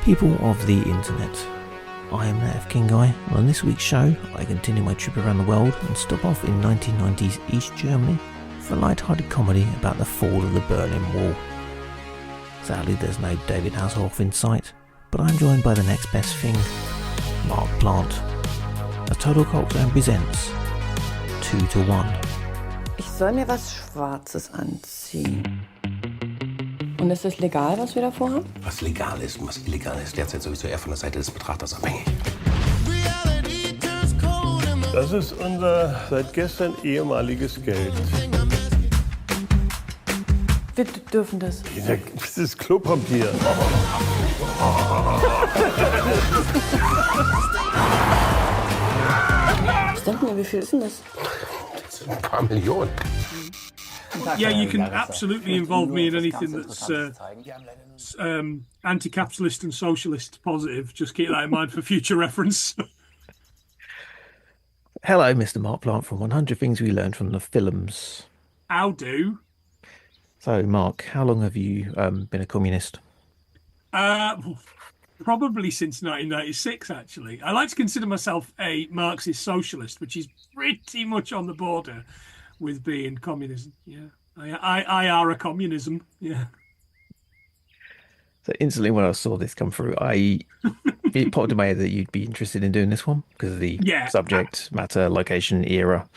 People of the internet, I am that F King Guy, and on this week's show I continue my trip around the world and stop off in 1990s East Germany for a light-hearted comedy about the fall of the Berlin Wall. Sadly there's no David Hasselhoff in sight, but I'm joined by the next best thing, Mark Plant. A Total Cocktail presents 2 to 1. Ich soll mir was Schwarzes anziehen. Und ist es legal, was wir da vorhaben? Was legal ist und was illegal ist, derzeit sowieso eher von der Seite des Betrachters abhängig. Das ist unser seit gestern ehemaliges Geld. Wir dürfen das. Das ist Klopapier. Was denken wir, wie viel ist denn das? Das sind ein paar Millionen. Yeah, you can absolutely involve me in anything that's anti-capitalist and socialist positive. Just keep that in mind for future reference. Hello, Mr. Mark Plant from 100 Things We Learned from the Films. How do? So, Mark, how long have you been a communist? Probably since 1996, actually. I like to consider myself a Marxist socialist, which is pretty much on the border with being communism. Yeah, I are a communism. Yeah. So instantly when I saw this come through, it popped in my head that you'd be interested in doing this one because of the subject matter, location, era.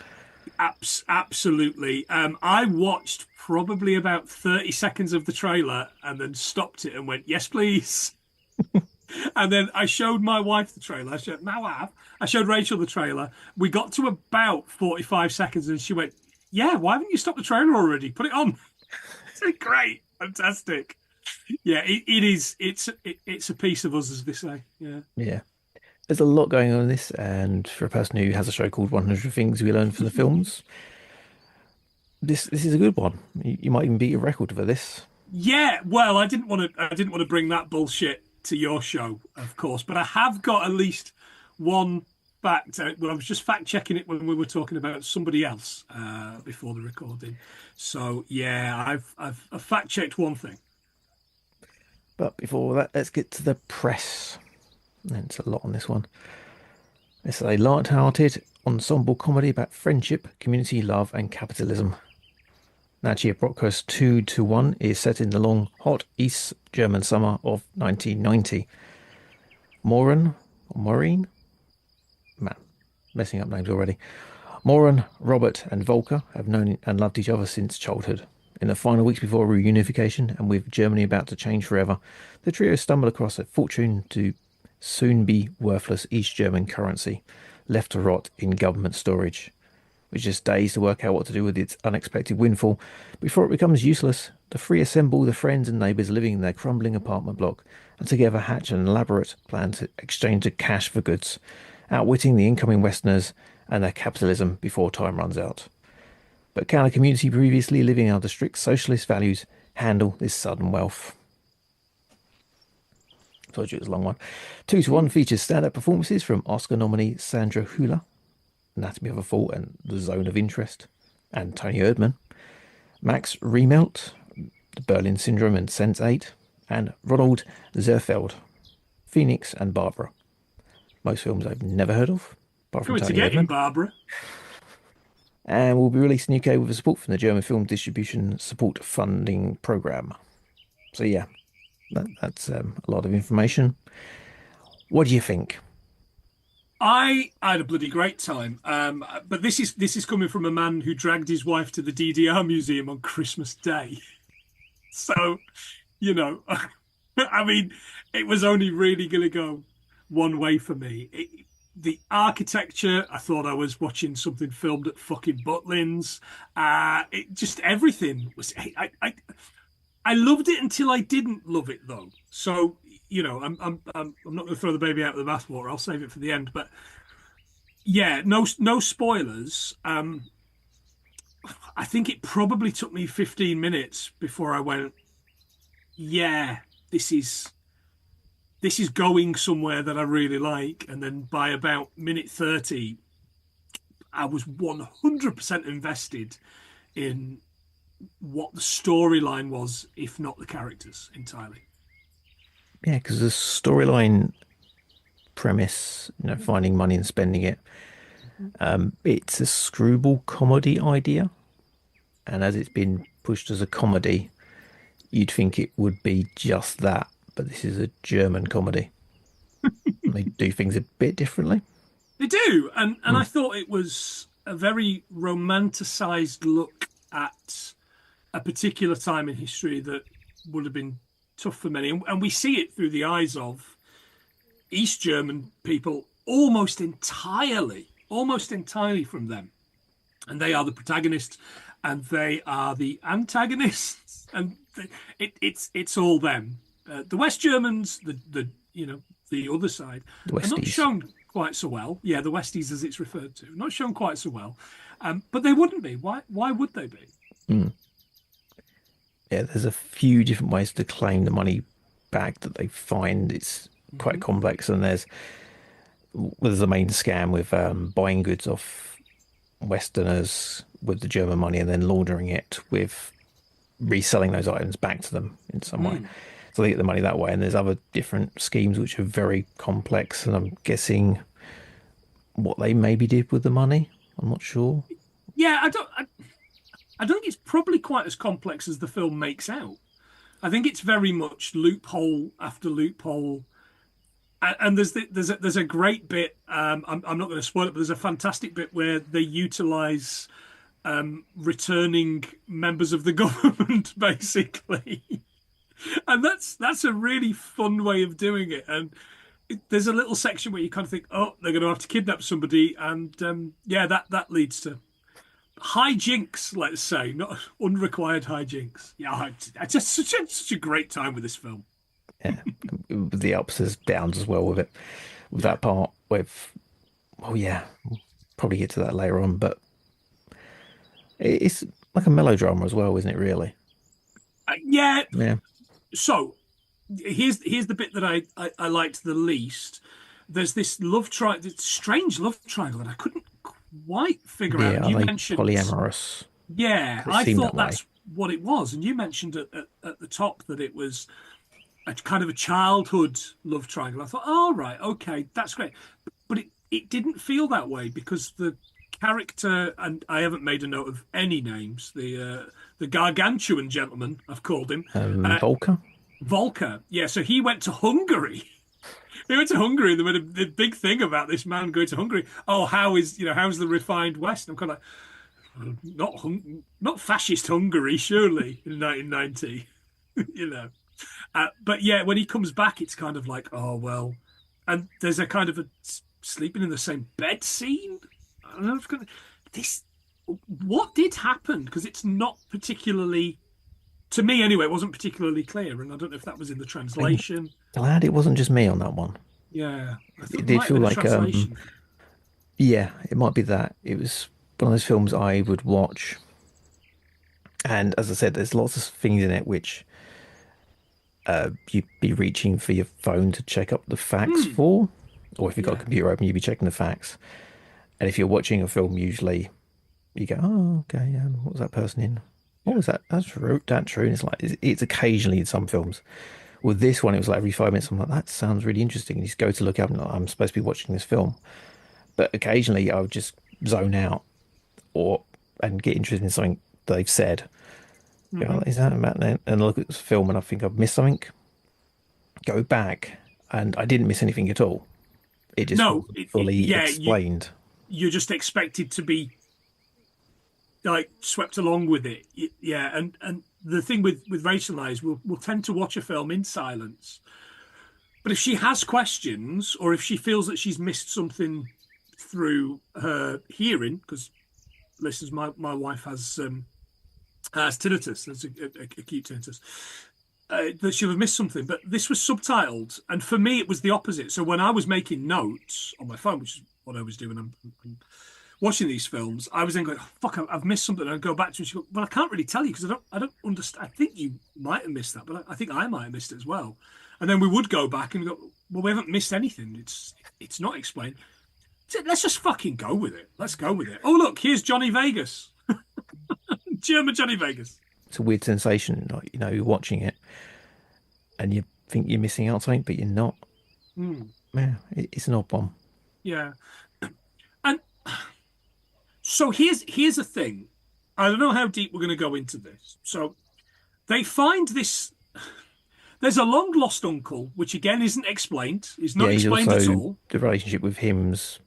Absolutely. I watched probably about 30 seconds of the trailer and then stopped it and went, yes, please. And then I showed my wife the trailer. I showed Rachel the trailer. We got to about 45 seconds and she went, yeah, why haven't you stopped the trailer already? Put it on. It's like, great, fantastic. Yeah, it is. It's a piece of us, as they say. Yeah. Yeah. There's a lot going on in this, and for a person who has a show called 100 Things We Learned from the Films, this is a good one. You might even beat a record for this. Yeah. Well, I didn't want to bring that bullshit to your show, of course, but I have got at least one fact. Well, I was just fact checking it when we were talking about somebody else before the recording. So yeah, I've fact checked one thing. But before that, let's get to the press. There's a lot on this one. It's a light-hearted ensemble comedy about friendship, community, love, and capitalism. Natja Brunckhorst 2 to 1 is set in the long, hot East German summer of 1990. Maren, man, messing up names already. Maren, Robert, and Volker have known and loved each other since childhood. In the final weeks before reunification, and with Germany about to change forever, the trio stumble across a fortune to soon be worthless East German currency, left to rot in government storage. With just days to work out what to do with its unexpected windfall, before it becomes useless, the three assemble the friends and neighbours living in their crumbling apartment block, and together hatch an elaborate plan to exchange the cash for goods, outwitting the incoming Westerners and their capitalism before time runs out. But can a community previously living under strict socialist values handle this sudden wealth? I told you it was a long one. 2 to 1 features stand-up performances from Oscar nominee Sandra Hüller, Anatomy of a Fall and The Zone of Interest, and Tony Erdmann, Max Riemelt, The Berlin Syndrome and Sense8, and Ronald Zehrfeld, Phoenix and Barbara. Most films I've never heard of, apart from Tony Erdmann. Barbara. And will be released in the UK with support from the German Film Distribution Support Funding Programme. So yeah, that's a lot of information. What do you think? I had a bloody great time, but this is coming from a man who dragged his wife to the DDR museum on Christmas Day. So, you know, I mean, it was only really going to go one way for me. The architecture, I thought I was watching something filmed at fucking Butlins. Just everything was. I loved it until I didn't love it though. So you know, I'm not going to throw the baby out with the bathwater. I'll save it for the end. But yeah, no spoilers. I think it probably took me 15 minutes before I went, yeah, this is going somewhere that I really like. And then by about minute 30, I was 100% invested in what the storyline was, if not the characters entirely. Yeah, because the storyline premise, finding money and spending it, it's a screwball comedy idea. And as it's been pushed as a comedy, you'd think it would be just that. But this is a German comedy. They do things a bit differently. They do, and I thought it was a very romanticized look at a particular time in history that would have been tough for many, and we see it through the eyes of East German people almost entirely from them, and they are the protagonists, and they are the antagonists, and it's all them. The West Germans, the other side, The are not Westies. shown quite so well. Yeah, the Westies, as it's referred to, not shown quite so well. But they wouldn't be. Why would they be? Yeah, there's a few different ways to claim the money back that they find. It's quite complex, and there's the main scam with buying goods off Westerners with the German money and then laundering it with reselling those items back to them in some way. So they get the money that way, and there's other different schemes which are very complex, and I'm guessing what they maybe did with the money. I'm not sure. Yeah, I don't think it's probably quite as complex as the film makes out. I think it's very much loophole after loophole, and there's a great bit. I'm not going to spoil it, but there's a fantastic bit where they utilize returning members of the government, basically. And that's a really fun way of doing it. And there's a little section where you kind of think, oh, they're going to have to kidnap somebody, and that leads to hijinks, let's say, not unrequired hijinks. Yeah, it's just such a great time with this film. Yeah, with the ups and downs as well with it. With that part with, oh yeah, we'll probably get to that later on, but it's like a melodrama as well, isn't it? Really? Yeah. Yeah. So here's the bit that I liked the least. There's this strange love triangle that I couldn't quite figure out. You mentioned polyamorous. Yeah, It I seemed thought that way. that's what it was, and you mentioned at the top that it was a kind of a childhood love triangle. I thought, oh right, okay, that's great, but it didn't feel that way because the character, and I haven't made a note of any names. The gargantuan gentleman, I've called him, Volker. Volker. Yeah, so he went to Hungary. He went to Hungary. They made a big thing about this man going to Hungary. Oh, how's the refined West? I'm kind of like, not fascist Hungary, surely, in 1990. But yeah, when he comes back, it's kind of like, oh well. And there's a kind of a sleeping in the same bed scene. I don't know if what did happen, because it's not particularly, to me anyway, it wasn't particularly clear, and I don't know if that was in the translation. Glad it wasn't just me on that one. Yeah, I think It did feel like translation. yeah, it might be that. It was one of those films I would watch, and as I said, there's lots of things in it which you'd be reaching for your phone to check up the facts for, or if you've got a computer open, you'd be checking the facts. And if you're watching a film, usually you go, oh, okay, yeah, what was that person in? What was that? That's true. That's true. And it's like, it's occasionally in some films. With this one, it was like every 5 minutes, I'm like, that sounds really interesting. And you just go to look up and like, I'm supposed to be watching this film. But occasionally I would just zone out and get interested in something they've said. Go, "Oh, is that about that?" And look at this film and I think I've missed something. Go back and I didn't miss anything at all. It just wasn't fully explained. You're just expected to be like swept along with it. Yeah, and the thing with Rachel and I is we'll tend to watch a film in silence. But if she has questions, or if she feels that she's missed something through her hearing, because listeners, my wife has tinnitus, there's acute tinnitus, that she'll have missed something. But this was subtitled, and for me it was the opposite. So when I was making notes on my phone, which is what I was doing, I'm watching these films, I was then going, oh, fuck, I've missed something. And I'd go back to her and she'd go, well, I can't really tell you because I don't understand. I think you might have missed that, but I think I might have missed it as well. And then we would go back and go, well, we haven't missed anything. It's not explained. So let's just fucking go with it. Let's go with it. Oh, look, here's Johnny Vegas. German Johnny Vegas. It's a weird sensation, like, you're watching it and you're think you're missing out something, but you're not. Mm, Yeah, it's an odd one. yeah. And so here's the thing. I don't know how deep we're going to go into this. So they find this. There's a long lost uncle, which again isn't explained. Is not Yeah, he's explained at also all. the relationship with him's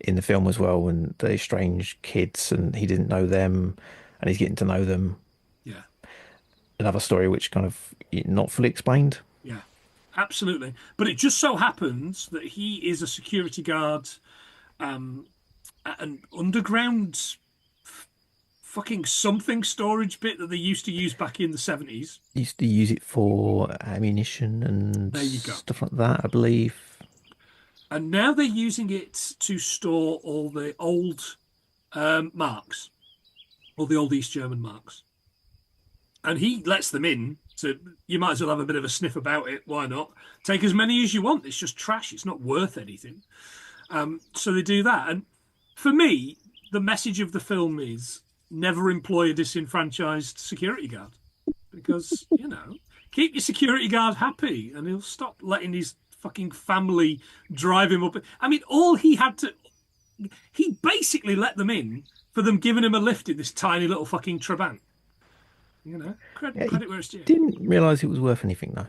in the film as well, and the strange kids, and he didn't know them, and he's getting to know them. Yeah, Another story which kind of not fully explained. yeah, absolutely. But it just so happens that he is a security guard at an underground fucking something storage bit that they used to use back in the 70s. Used to use it for ammunition and There you go. stuff like that, I believe. And now they're using it to store all the old marks, all the old East German marks. And he lets them in. So you might as well have a bit of a sniff about it. Why not? Take as many as you want. It's just trash. It's not worth anything. So they do that. And for me, the message of the film is never employ a disenfranchised security guard. Because, keep your security guard happy and he'll stop letting his fucking family drive him up. I mean, he basically let them in for them giving him a lift in this tiny little fucking Trabant. Credit where it's due. Didn't realise it was worth anything though.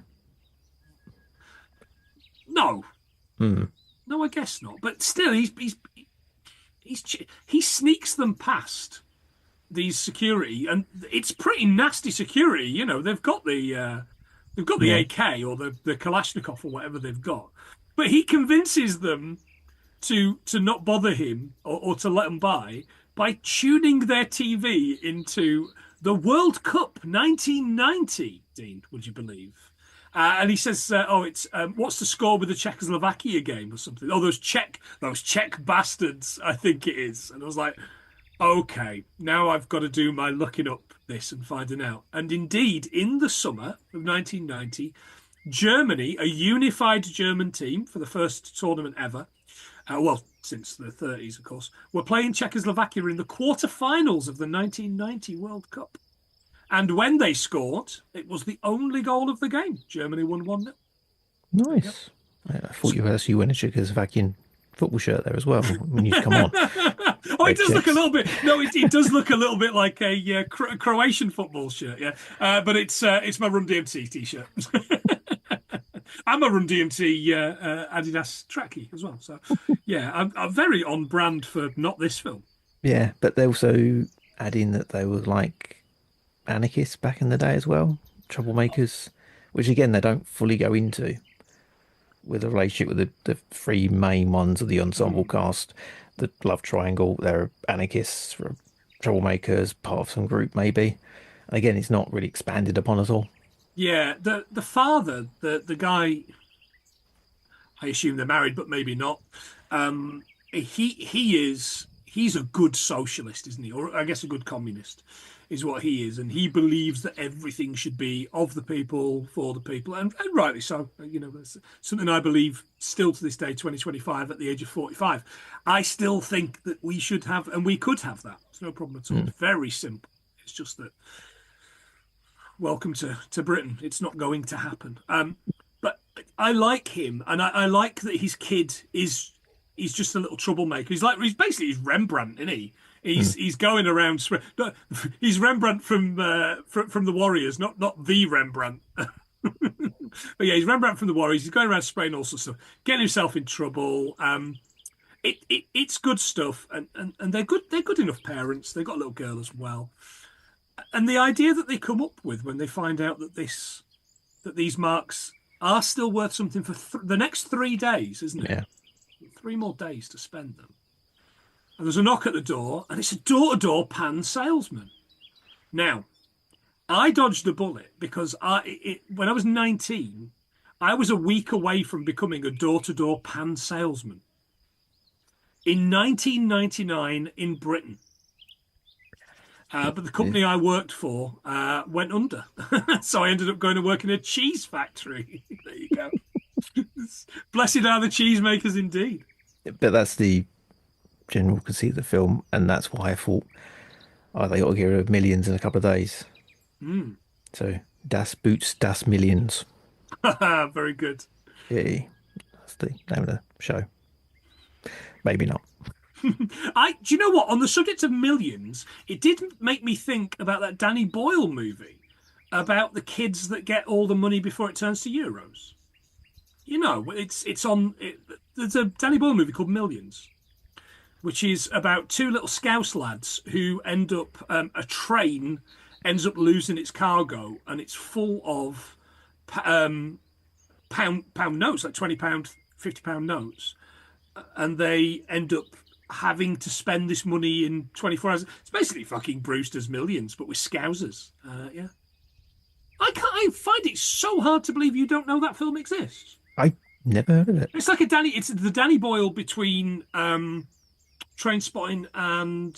No. Hmm. No, I guess not. But still, he sneaks them past these security, and it's pretty nasty security. They've got the AK or the Kalashnikov or whatever they've got, but he convinces them to not bother him or to let them by tuning their TV into the World Cup 1990. Dean, would you believe? And he says, it's what's the score with the Czechoslovakia game or something? Oh, those Czech bastards, I think it is. And I was like, okay, now I've got to do my looking up this and finding out. And indeed, in the summer of 1990, Germany, a unified German team for the first tournament ever, since the 30s, of course, were playing Czechoslovakia in the quarterfinals of the 1990 World Cup. And when they scored, it was the only goal of the game. Germany won 1-0. Nice. I thought you wearing a Czechoslovakian football shirt there as well when you come on. Oh, it does look a little bit. No, it does look a little bit like a Croatian football shirt. Yeah, but it's my Run DMC t-shirt. I'm a Run DMC Adidas trackie as well. So yeah, I'm very on brand for not this film. Yeah, but they also add in that they were like anarchists back in the day as well, troublemakers, which again they don't fully go into with a relationship with the three main ones of the ensemble cast. The love triangle, they're anarchists, troublemakers, part of some group maybe. And again, it's not really expanded upon at all. Yeah, the father, the guy, I assume they're married, but maybe not. He's a good socialist, isn't he? Or I guess a good communist is what he is, and he believes that everything should be of the people, for the people, and rightly so. That's something I believe still to this day, 2025, at the age of 45. I still think that we should have, and we could have that. It's no problem at all. It's very simple. It's just that, welcome to Britain. It's not going to happen. But I like him, and I like that his kid he's just a little troublemaker. He's basically Rembrandt, isn't he? He's going around. He's Rembrandt from the Warriors, not the Rembrandt. But yeah, he's Rembrandt from the Warriors. He's going around spraying all sorts of stuff, getting himself in trouble. It's good stuff, and they're good enough parents. They've got a little girl as well. And the idea that they come up with when they find out that these marks are still worth something for the next 3 days, isn't it? Yeah. 3 more days to spend them. And there's a knock at the door, and it's a door-to-door pan salesman. Now, I dodged a bullet because when I was 19, I was a week away from becoming a door-to-door pan salesman. In 1999 in Britain. But the company I worked for went under. So I ended up going to work in a cheese factory. There you go. Blessed are the cheesemakers indeed. But that's the general conceit of the film, and that's why I thought, they got to get rid of millions in a couple of days. So Das Boots, Das Millions. Very good. Yeah, that's the name of the show. Maybe not. Do you know what? On the subject of millions, it did make me think about that Danny Boyle movie about the kids that get all the money before it turns to euros. You know, it's on. There's a Danny Boyle movie called Millions, which is about two little Scouse lads who end up a train ends up losing its cargo, and it's full of pound notes, like £20, £50 notes, and they end up having to spend this money in 24 hours. It's basically fucking Brewster's Millions, but with Scousers. Yeah, I find it so hard to believe you don't know that film exists. I never heard of it. It's like it's the Danny Boyle between Trainspotting and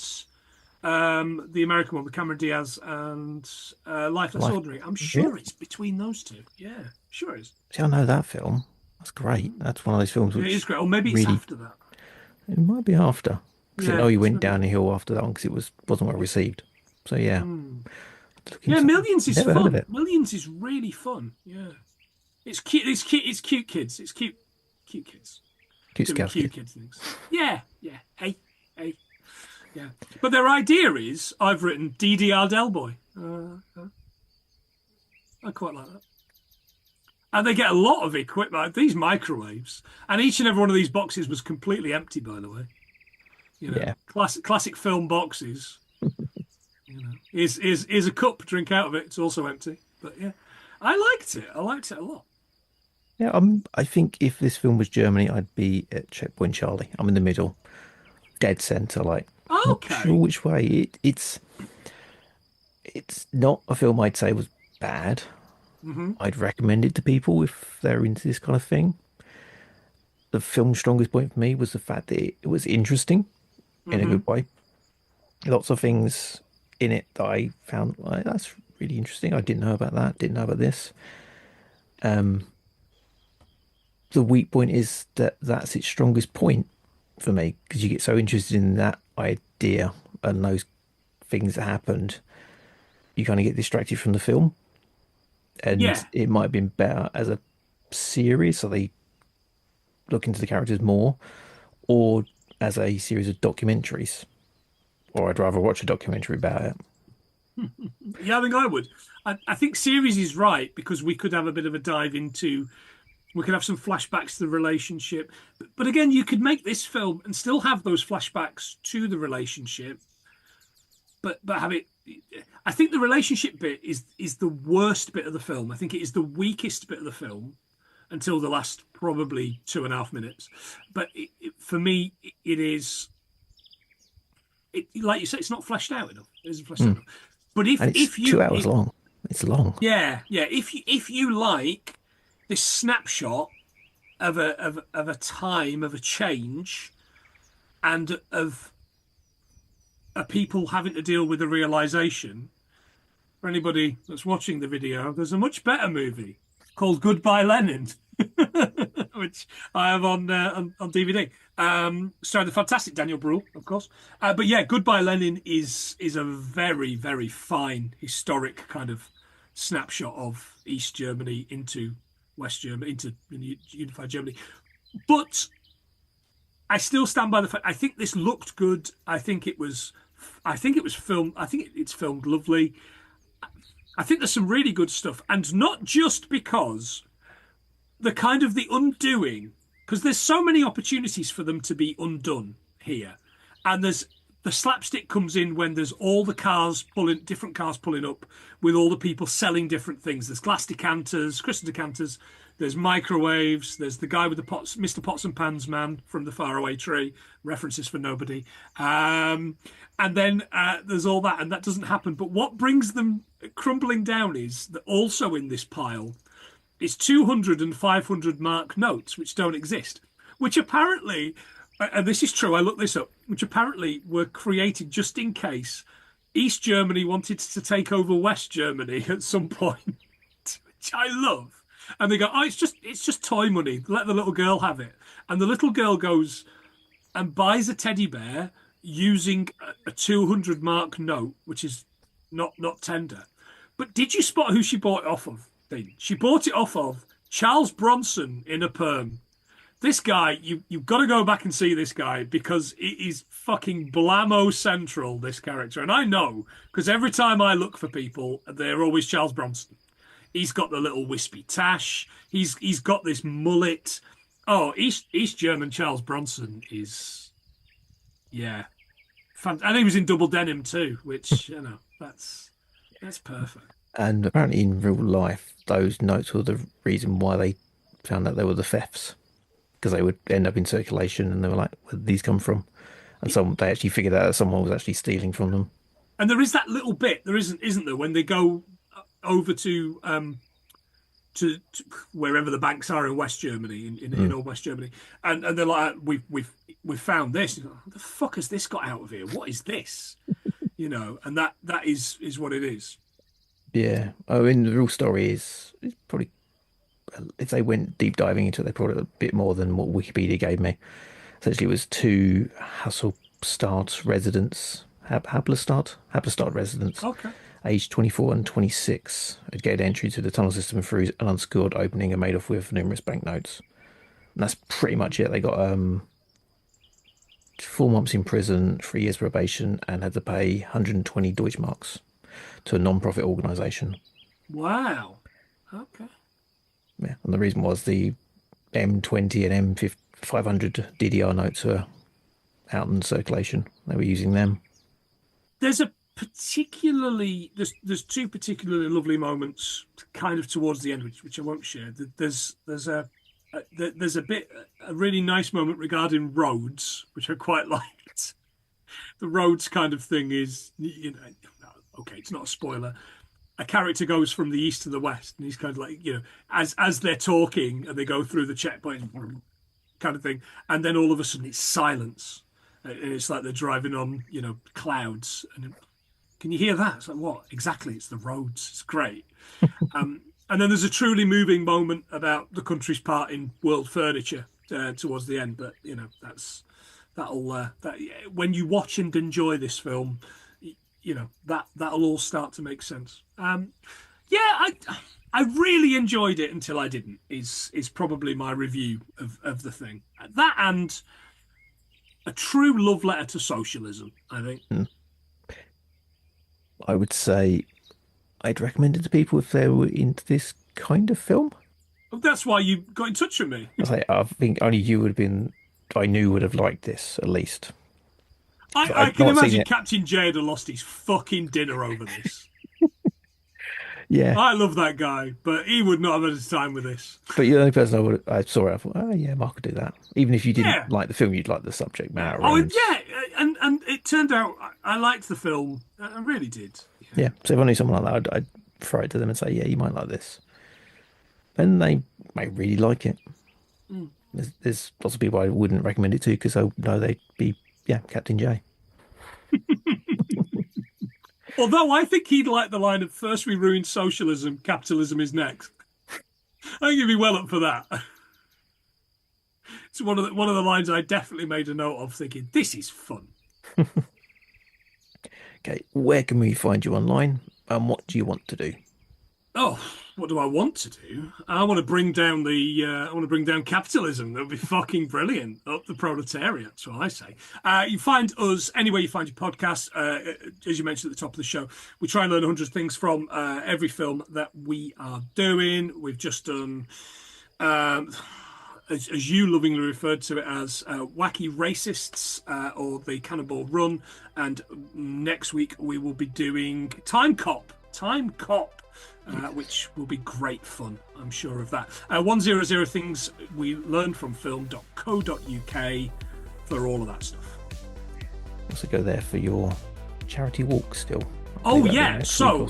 the American one with Cameron Diaz and Life Less Ordinary. I'm sure it's between those two. Yeah, sure it is. See, I know that film. That's great. That's one of those films which it is great. Or maybe really, it's after that. It might be after. Because I know he went down the maybe. hill after that one because it wasn't well received. So yeah. Yeah, Millions is Never heard of fun. it. Millions is really fun. Yeah. It's cute. It's cute. It's cute kids. It's cute kids. Cute Doing Scouse cute kid. kid things. Yeah. Hey. Yeah. But their idea is, I've written DDR Del Boy. I quite like that. And they get a lot of equipment, like these microwaves, and each and every one of these boxes was completely empty, by the way. You know, Yeah. classic film boxes. You know, is a cup, drink out of it. It's also empty. But yeah, I liked it. I liked it a lot. Yeah, I think if this film was Germany, I'd be at Checkpoint Charlie. I'm in the middle, dead center. Like, Okay. not sure which way. It's not a film I'd say was bad. I'd recommend it to people if they're into this kind of thing. The film's strongest point for me was the fact that it was interesting in a good way. Lots of things in it that I found like that's really interesting. I didn't know about that. Didn't know about this. The weak point is that that's its strongest point for me because you get so interested in that idea and those things that happened, you kind of get distracted from the film. And Yeah. it might have been better as a series, so they look into the characters more, or as a series of documentaries. Or I'd rather watch a documentary about it. Yeah, I think I would. I think series is right because we could have a bit of a dive into. We could have some flashbacks to the relationship, but again, you could make this film and still have those flashbacks to the relationship, but have it. I think the relationship bit is the worst bit of the film. I think it is the weakest bit of the film until the last probably 2.5 minutes. But for me, it is. Like you say, it's not fleshed out enough. It isn't fleshed out enough. But And it's 2 hours long. It's long. yeah. If you like this snapshot of a time of a change, and of a people having to deal with the realization. For anybody that's watching the video, there's a much better movie called Goodbye Lenin, which I have on DVD. Starring the fantastic Daniel Bruhl, of course. But yeah, Goodbye Lenin is a very, very fine historic kind of snapshot of East Germany into West Germany, into unified Germany. But I still stand by the fact. I think this looked good. I think it was filmed. I think it's filmed lovely. I think there's some really good stuff, and not just because the kind of the undoing, because there's so many opportunities for them to be undone here, and there's the slapstick comes in when there's all the different cars pulling up with all the people selling different things. There's glass decanters, crystal decanters. There's microwaves. There's the guy with the pots, Mr. Pots and Pans man from the faraway tree. References for nobody. And then there's all that, and that doesn't happen. But what brings them crumbling down is that also in this pile is 200 and 500 mark notes, which don't exist, which apparently, and this is true, I looked this up, which apparently were created just in case East Germany wanted to take over West Germany at some point, which I love. And they go, oh, it's just toy money. Let the little girl have it. And the little girl goes and buys a teddy bear using a 200 mark note, which is not tender. But did you spot who she bought it off of? She bought it off of Charles Bronson in a perm. This guy, you've got to go back and see this guy because it is fucking blammo central, this character. And I know, because every time I look for people, they're always Charles Bronson. He's got the little wispy tash. He's got this mullet. Oh, East German Charles Bronson is, yeah. And he was in Double Denim too, which, that's perfect. And apparently in real life, those notes were the reason why they found out they were the thefts. Because they would end up in circulation and they were like, where did these come from? And they actually figured out that someone was actually stealing from them. And there is that little bit, isn't there, when they go over to wherever the banks are in West Germany, in old West Germany, and they're like, we've found this. Like, what the fuck has this got out of here? What is this? And that is what it is. Yeah. I mean, the real story is probably, if they went deep diving into it, they probably a bit more than what Wikipedia gave me. Essentially, it was two Hasselstadt residents, Haberstadt residents, Okay. aged 24 and 26, had gained entry to the tunnel system through an unscored opening and made off with numerous banknotes. And that's pretty much it. They got 4 months in prison, 3 years probation, and had to pay 120 Deutsche Marks to a non-profit organisation. Wow. Okay. Yeah, and the reason was the M20 and M500 DDR notes were out in circulation. They were using them. There's two particularly lovely moments, kind of towards the end, which I won't share. There's a really nice moment regarding roads, which I quite liked. The roads kind of thing is, okay, it's not a spoiler. A character goes from the east to the west, and he's kind of like, as they're talking and they go through the checkpoint kind of thing, and then all of a sudden it's silence, and it's like they're driving on, clouds. And can you hear that? It's like, what exactly? It's the roads. It's great. And then there's a truly moving moment about the country's part in world furniture towards the end. But when you watch and enjoy this film, that'll all start to make sense. I really enjoyed it until I didn't, is probably my review of the thing. That and a true love letter to socialism, I think. I would say I'd recommend it to people if they were into this kind of film. That's why you got in touch with me. I think only you would have liked this, at least. I can imagine Captain J had lost his fucking dinner over this. Yeah. I love that guy, but he would not have had his time with this. But you're the only person I saw it, I thought, oh yeah, Mark would do that. Even if you didn't like the film, you'd like the subject matter. And it turned out I liked the film. I really did. Yeah. So if I knew someone like that, I'd throw it to them and say, yeah, you might like this. And they may really like it. There's lots of people I wouldn't recommend it to because I know they'd be, Captain J. Although I think he'd like the line of first we ruin socialism, capitalism is next. I think he'd be well up for that. It's one of the lines I definitely made a note of, thinking this is fun. Okay, where can we find you online, and what do you want to do? Oh, what do I want to do? I want to bring down capitalism. That would be fucking brilliant. Up the proletariat, that's what I say. You find us anywhere you find your podcast. As you mentioned at the top of the show, we try and learn 100 things from every film that we are doing. We've just done, as you lovingly referred to it as, Wacky Racists, or The Cannonball Run. And next week we will be doing Time Cop. Which will be great fun, I'm sure of that. 100 things we learned from film.co.uk for all of that stuff. Also go there for your charity walk still. Oh yeah, so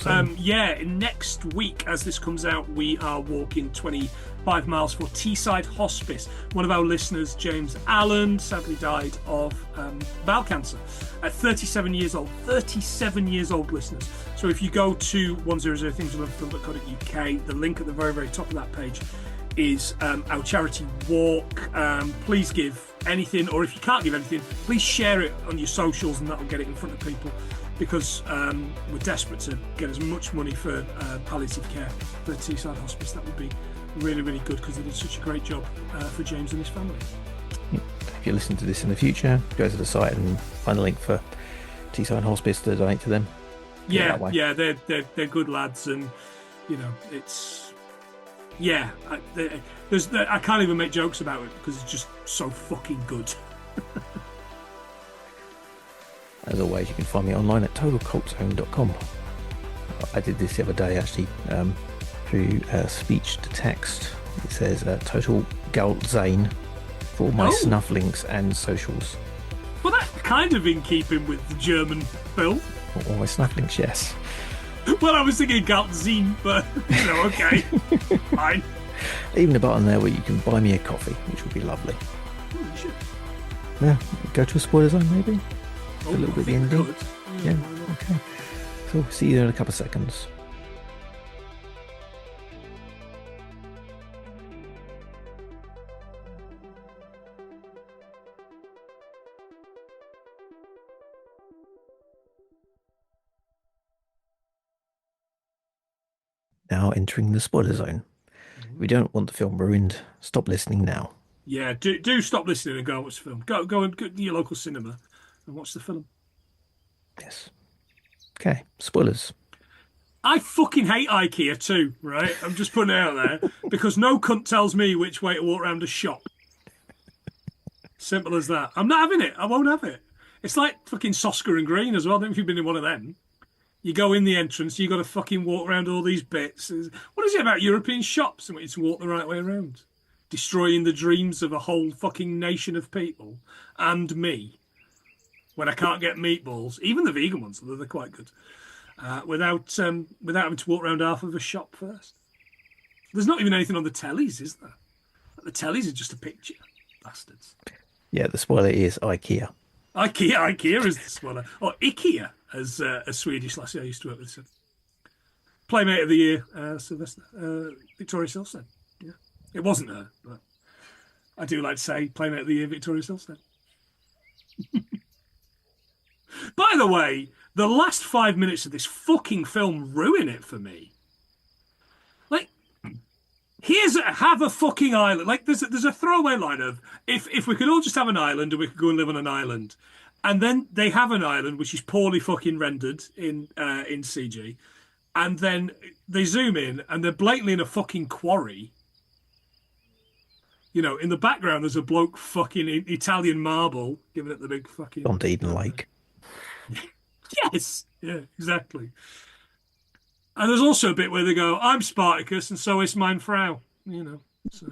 next week as this comes out, we are walking 25 miles for Teesside Hospice. One of our listeners, James Allen, sadly died of bowel cancer at 37 years old. 37 years old, listeners. So if you go to 100 things we learned from film.co.uk, the link at the very, very top of that page is our charity walk. Please give anything, or if you can't give anything, please share it on your socials and that'll get it in front of people. Because we're desperate to get as much money for palliative care for Teesside Hospice. That would be really, really good because they did such a great job for James and his family. If you listen to this in the future, go to the site and find a link for Teesside Hospice to donate to them. Yeah, they're good lads, and you know, it's I can't even make jokes about it because it's just so fucking good. As always, you can find me online at totalcultzone.com. I did this the other day actually through speech to text. It says Total Galt Zane for all my snuff links and socials. Well, that's kind of in keeping with the German film. All my snuff links, yes. Well, I was thinking Galtzine, but you know, okay, fine. Even a button there where you can buy me a coffee, which would be lovely. Oh, you should. Yeah, go to a spoiler zone maybe. Oh, A little bit of the ending. Yeah, okay. So see you in a couple of seconds. Now entering the spoiler zone. If you don't want the film ruined, stop listening now. Yeah, do stop listening and go and watch the film. Go and go to your local cinema and watch the film. Yes. Okay, spoilers. I fucking hate IKEA too, right? I'm just putting it out there because no cunt tells me which way to walk around a shop. Simple as that. I'm not having it. I won't have it. It's like fucking Sosker and Green as well. I don't know if you've been in one of them. You go in the entrance, you got to fucking walk around all these bits. What is it about European shops and want you to walk the right way around? Destroying the dreams of a whole fucking nation of people and me. When I can't get meatballs, even the vegan ones, although they're quite good, without having to walk around half of a shop first. There's not even anything on the tellies, is there? The tellies are just a picture, bastards. Yeah, the spoiler is IKEA. IKEA is the spoiler. Or IKEA, as a Swedish lassie I used to work with said. Playmate of the Year, Victoria Silvstedt. Yeah, it wasn't her, but I do like to say Playmate of the Year, Victoria Silvstedt. By the way, the last 5 minutes of this fucking film ruin it for me. Like, have a fucking island. Like, there's a throwaway line of if we could all just have an island and we could go and live on an island, and then they have an island which is poorly fucking rendered in CG, and then they zoom in and they're blatantly in a fucking quarry. You know, in the background there's a bloke fucking Italian marble giving it the big fucking On Eden Lake. Yes, yeah, exactly. And there's also a bit where they go, "I'm Spartacus, and so is mein Frau." You know, so